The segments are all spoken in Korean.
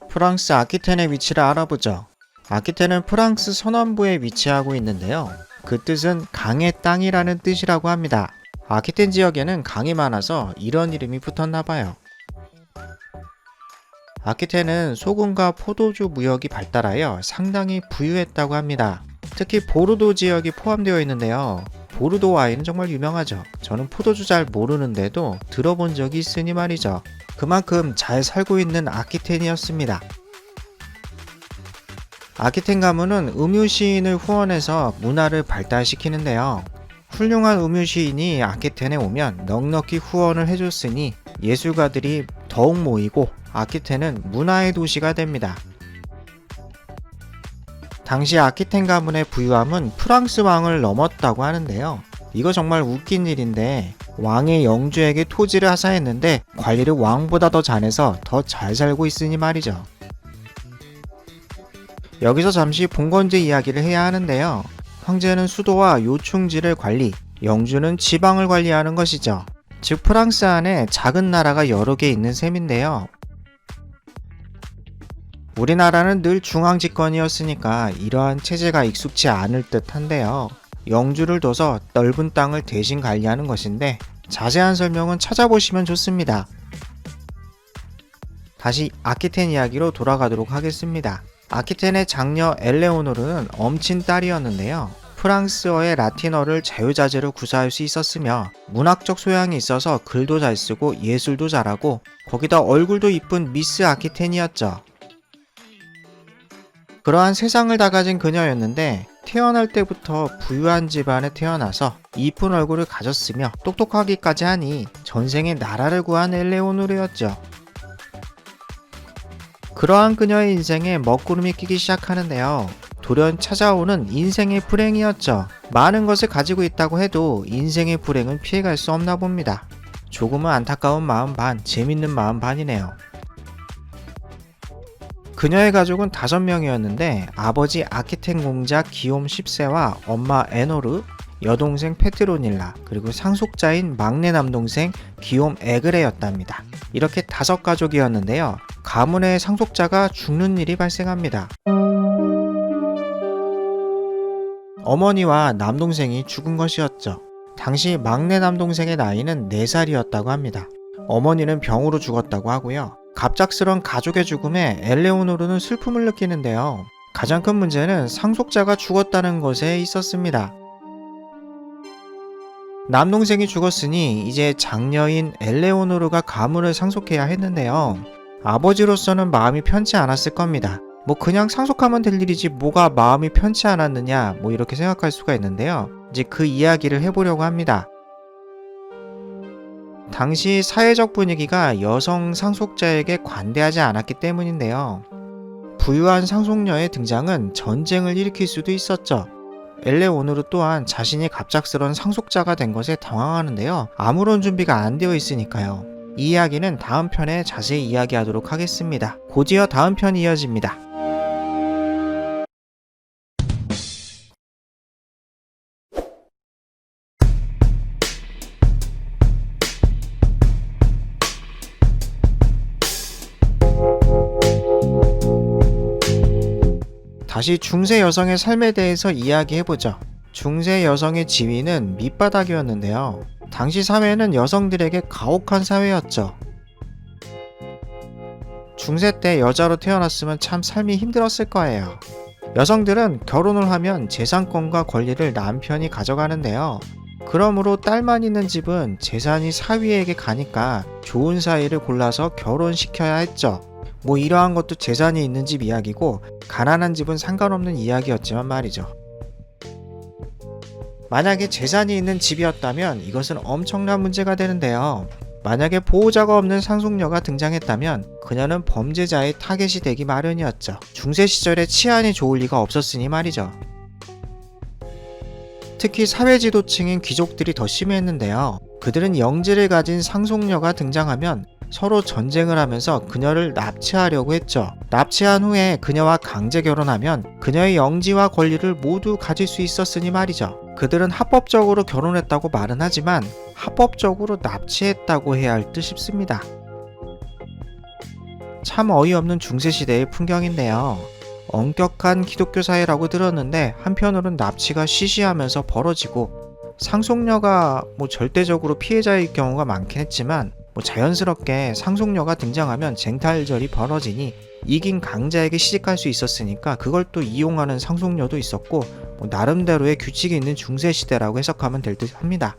프랑스 아키텐의 위치를 알아보죠. 아키텐은 프랑스 서남부에 위치하고 있는데요. 그 뜻은 강의 땅이라는 뜻이라고 합니다. 아키텐 지역에는 강이 많아서 이런 이름이 붙었나봐요. 아키텐은 소금과 포도주 무역이 발달하여 상당히 부유했다고 합니다. 특히 보르도 지역이 포함되어 있는데요. 보르도 와인은 정말 유명하죠. 저는 포도주 잘 모르는데도 들어본 적이 있으니 말이죠. 그만큼 잘 살고 있는 아키텐이었습니다. 아키텐 가문은 음유 시인을 후원해서 문화를 발달시키는데요. 훌륭한 음유 시인이 아키텐에 오면 넉넉히 후원을 해줬으니 예술가들이 더욱 모이고 아키텐은 문화의 도시가 됩니다. 당시 아키텐 가문의 부유함은 프랑스 왕을 넘었다고 하는데요. 이거 정말 웃긴 일인데 왕의 영주에게 토지를 하사했는데 관리를 왕보다 더 잘해서 더 잘 살고 있으니 말이죠. 여기서 잠시 봉건제 이야기를 해야 하는데요. 황제는 수도와 요충지를 관리, 영주는 지방을 관리하는 것이죠. 즉 프랑스 안에 작은 나라가 여러 개 있는 셈인데요. 우리나라는 늘 중앙집권이었으니까 이러한 체제가 익숙치 않을 듯 한데요. 영주를 둬서 넓은 땅을 대신 관리하는 것인데 자세한 설명은 찾아보시면 좋습니다. 다시 아키텐 이야기로 돌아가도록 하겠습니다. 아키텐의 장녀 엘레오노르는 엄친 딸이었는데요. 프랑스어의 라틴어를 자유자재로 구사할 수 있었으며 문학적 소양이 있어서 글도 잘 쓰고 예술도 잘하고 거기다 얼굴도 이쁜 미스 아키텐이었죠. 그러한 세상을 다 가진 그녀였는데 태어날 때부터 부유한 집안에 태어나서 이쁜 얼굴을 가졌으며 똑똑하기까지 하니 전생에 나라를 구한 엘레오노르였죠. 그러한 그녀의 인생에 먹구름이 끼기 시작하는데요. 돌연 찾아오는 인생의 불행이었죠. 많은 것을 가지고 있다고 해도 인생의 불행은 피해갈 수 없나 봅니다. 조금은 안타까운 마음 반, 재밌는 마음 반이네요. 그녀의 가족은 5명이었는데 아버지 아키텐 공자 기욤 10세와 엄마 에노르, 여동생 페트로닐라, 그리고 상속자인 막내 남동생 기욤 에그레였답니다. 이렇게 5가족이었는데요. 가문의 상속자가 죽는 일이 발생합니다. 어머니와 남동생이 죽은 것이었죠. 당시 막내 남동생의 나이는 4살이었다고 합니다. 어머니는 병으로 죽었다고 하고요. 갑작스런 가족의 죽음에 엘레오노르는 슬픔을 느끼는데요. 가장 큰 문제는 상속자가 죽었다는 것에 있었습니다. 남동생이 죽었으니 이제 장녀인 엘레오노르가 가문을 상속해야 했는데요. 아버지로서는 마음이 편치 않았을 겁니다. 그냥 상속하면 될 일이지 뭐가 마음이 편치 않았느냐 이렇게 생각할 수가 있는데요. 이제 그 이야기를 해보려고 합니다. 당시 사회적 분위기가 여성 상속자에게 관대하지 않았기 때문인데요. 부유한 상속녀의 등장은 전쟁을 일으킬 수도 있었죠. 엘레오노르 또한 자신이 갑작스런 상속자가 된 것에 당황하는데요. 아무런 준비가 안 되어 있으니까요. 이 이야기는 다음 편에 자세히 이야기하도록 하겠습니다. 곧이어 다음 편이 이어집니다. 다시 중세 여성의 삶에 대해서 이야기해보죠. 중세 여성의 지위는 밑바닥이었는데요. 당시 사회는 여성들에게 가혹한 사회였죠. 중세 때 여자로 태어났으면 참 삶이 힘들었을 거예요. 여성들은 결혼을 하면 재산권과 권리를 남편이 가져가는데요. 그러므로 딸만 있는 집은 재산이 사위에게 가니까 좋은 사위를 골라서 결혼시켜야 했죠. 이러한 것도 재산이 있는 집 이야기고 가난한 집은 상관없는 이야기였지만 말이죠. 만약에 재산이 있는 집이었다면 이것은 엄청난 문제가 되는데요. 만약에 보호자가 없는 상속녀가 등장했다면 그녀는 범죄자의 타겟이 되기 마련이었죠. 중세 시절에 치안이 좋을 리가 없었으니 말이죠. 특히 사회지도층인 귀족들이 더 심했는데요. 그들은 영지를 가진 상속녀가 등장하면 서로 전쟁을 하면서 그녀를 납치하려고 했죠. 납치한 후에 그녀와 강제 결혼하면 그녀의 영지와 권리를 모두 가질 수 있었으니 말이죠. 그들은 합법적으로 결혼했다고 말은 하지만 합법적으로 납치했다고 해야 할 듯 싶습니다. 참 어이없는 중세시대의 풍경인데요. 엄격한 기독교 사회라고 들었는데 한편으론 납치가 시시하면서 벌어지고 상속녀가 절대적으로 피해자일 경우가 많긴 했지만 자연스럽게 상속녀가 등장하면 쟁탈전이 벌어지니 이긴 강자에게 시집갈 수 있었으니까 그걸 또 이용하는 상속녀도 있었고 나름대로의 규칙이 있는 중세시대라고 해석하면 될 듯 합니다.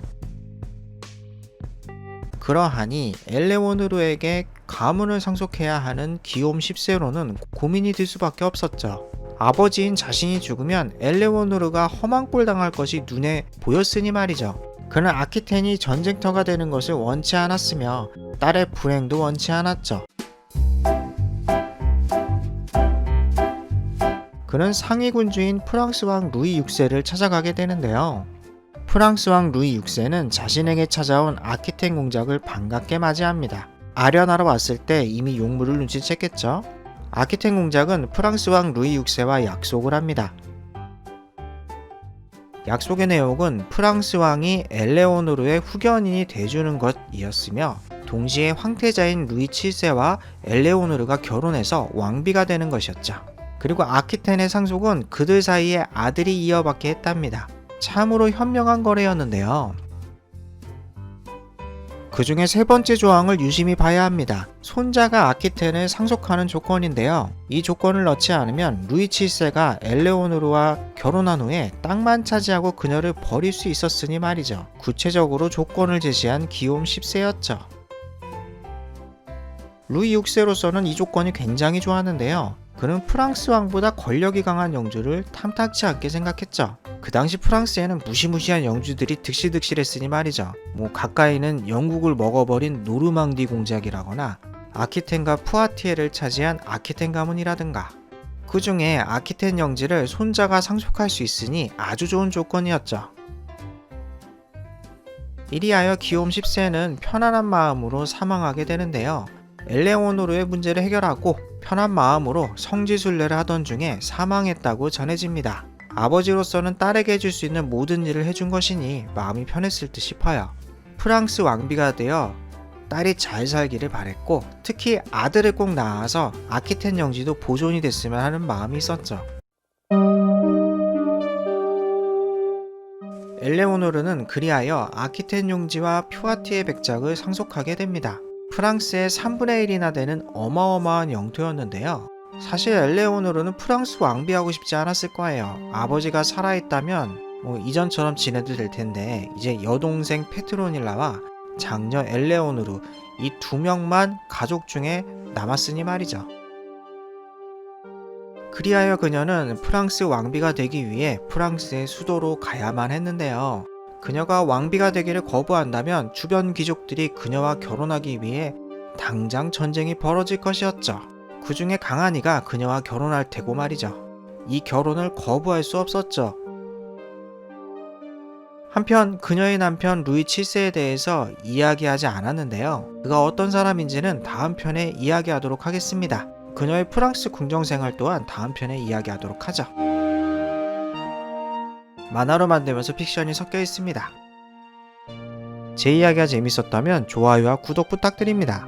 그러하니 엘레오노르에게 가문을 상속해야 하는 기욤 10세로는 고민이 들 수밖에 없었죠. 아버지인 자신이 죽으면 엘레오노르가 험한 꼴 당할 것이 눈에 보였으니 말이죠. 그는 아키텐이 전쟁터가 되는 것을 원치 않았으며 딸의 불행도 원치 않았죠. 그는 상위 군주인 프랑스 왕 루이 6세를 찾아가게 되는데요. 프랑스 왕 루이 6세는 자신에게 찾아온 아키텐 공작을 반갑게 맞이합니다. 아련하러 왔을 때 이미 용무를 눈치챘겠죠. 아키텐 공작은 프랑스 왕 루이 6세와 약속을 합니다. 약속의 내용은 프랑스 왕이 엘레오노르의 후견인이 돼주는 것이었으며 동시에 황태자인 루이 7세와 엘레오노르가 결혼해서 왕비가 되는 것이었죠. 그리고 아키텐의 상속은 그들 사이에 아들이 이어받게 했답니다. 참으로 현명한 거래였는데요. 그 중에 세 번째 조항을 유심히 봐야 합니다. 손자가 아키텐을 상속하는 조건인데요. 이 조건을 넣지 않으면 루이 7세가 엘레오노르와 결혼한 후에 땅만 차지하고 그녀를 버릴 수 있었으니 말이죠. 구체적으로 조건을 제시한 기욤 10세였죠. 루이 6세로서는 이 조건이 굉장히 좋았는데요. 그는 프랑스 왕보다 권력이 강한 영주를 탐탁치 않게 생각했죠. 그 당시 프랑스에는 무시무시한 영주들이 득실득실했으니 말이죠. 가까이는 영국을 먹어버린 노르망디 공작이라거나 아키텐과 푸아티에를 차지한 아키텐 가문이라든가 그 중에 아키텐 영지를 손자가 상속할 수 있으니 아주 좋은 조건이었죠. 이리하여 기욤 10세는 편안한 마음으로 사망하게 되는데요. 엘레오노르의 문제를 해결하고 편한 마음으로 성지순례를 하던 중에 사망했다고 전해집니다. 아버지로서는 딸에게 해줄 수 있는 모든 일을 해준 것이니 마음이 편했을 듯 싶어요. 프랑스 왕비가 되어 딸이 잘 살기를 바랬고 특히 아들을 꼭 낳아서 아키텐 영지도 보존이 됐으면 하는 마음이 있었죠. 엘레오노르는 그리하여 아키텐 용지와 퓨아티의 백작을 상속하게 됩니다. 프랑스의 3분의 1이나 되는 어마어마한 영토였는데요. 사실 엘레오노르는 프랑스 왕비하고 싶지 않았을 거예요. 아버지가 살아있다면 이전처럼 지내도 될 텐데 이제 여동생 페트로닐라와 장녀 엘레오노르 이 두 명만 가족 중에 남았으니 말이죠. 그리하여 그녀는 프랑스 왕비가 되기 위해 프랑스의 수도로 가야만 했는데요. 그녀가 왕비가 되기를 거부한다면 주변 귀족들이 그녀와 결혼하기 위해 당장 전쟁이 벌어질 것이었죠. 그 중에 강한 이가 그녀와 결혼할 테고 말이죠. 이 결혼을 거부할 수 없었죠. 한편 그녀의 남편 루이 7세에 대해서 이야기하지 않았는데요. 그가 어떤 사람인지는 다음 편에 이야기하도록 하겠습니다. 그녀의 프랑스 궁정 생활 또한 다음 편에 이야기하도록 하죠. 만화로 만들면서 픽션이 섞여 있습니다. 제 이야기가 재밌었다면 좋아요와 구독 부탁드립니다.